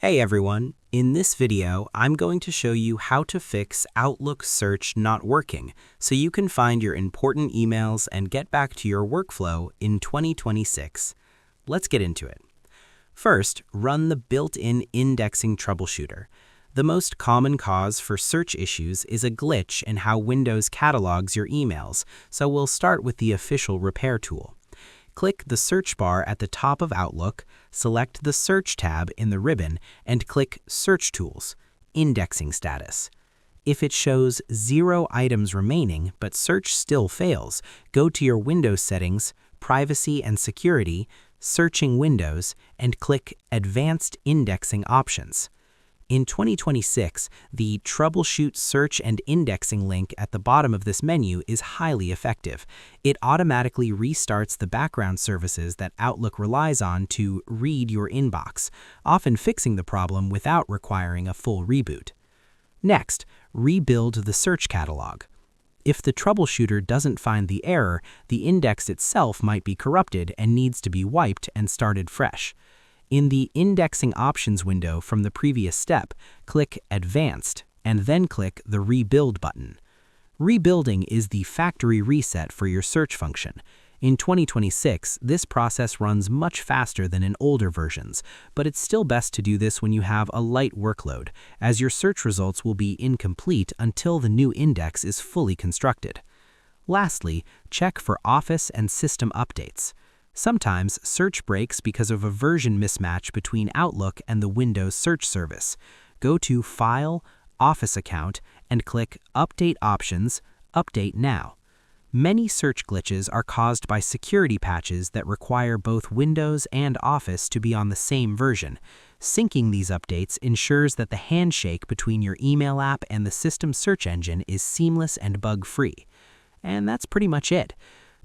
Hey everyone, in this video I'm going to show you how to fix Outlook Search not working so you can find your important emails and get back to your workflow in 2026. Let's get into it. First, run the built-in indexing troubleshooter. The most common cause for search issues is a glitch in how Windows catalogs your emails, so we'll start with the official repair tool. Click the search bar at the top of Outlook, select the Search tab in the ribbon, and click Search Tools, Indexing Status. If it shows 0 items remaining but search still fails, go to your Windows settings, Privacy and Security, Searching Windows, and click Advanced Indexing Options. In 2026, the Troubleshoot Search and Indexing link at the bottom of this menu is highly effective. It automatically restarts the background services that Outlook relies on to read your inbox, often fixing the problem without requiring a full reboot. Next, rebuild the search catalog. If the troubleshooter doesn't find the error, the index itself might be corrupted and needs to be wiped and started fresh. In the Indexing Options window from the previous step, click Advanced and then click the Rebuild button. Rebuilding is the factory reset for your search function. In 2026, this process runs much faster than in older versions, but it's still best to do this when you have a light workload, as your search results will be incomplete until the new index is fully constructed. Lastly, check for Office and system updates. Sometimes search breaks because of a version mismatch between Outlook and the Windows search service. Go to File, Office Account, and click Update Options, Update Now. Many search glitches are caused by security patches that require both Windows and Office to be on the same version. Syncing these updates ensures that the handshake between your email app and the system search engine is seamless and bug-free. And that's pretty much it.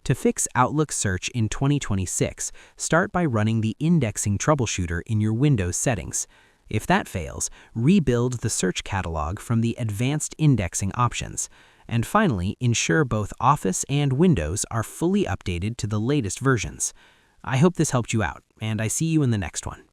To fix Outlook Search in 2026, start by running the indexing troubleshooter in your Windows settings. If that fails, rebuild the search catalog from the Advanced Indexing Options. And finally, ensure both Office and Windows are fully updated to the latest versions. I hope this helped you out, and I see you in the next one.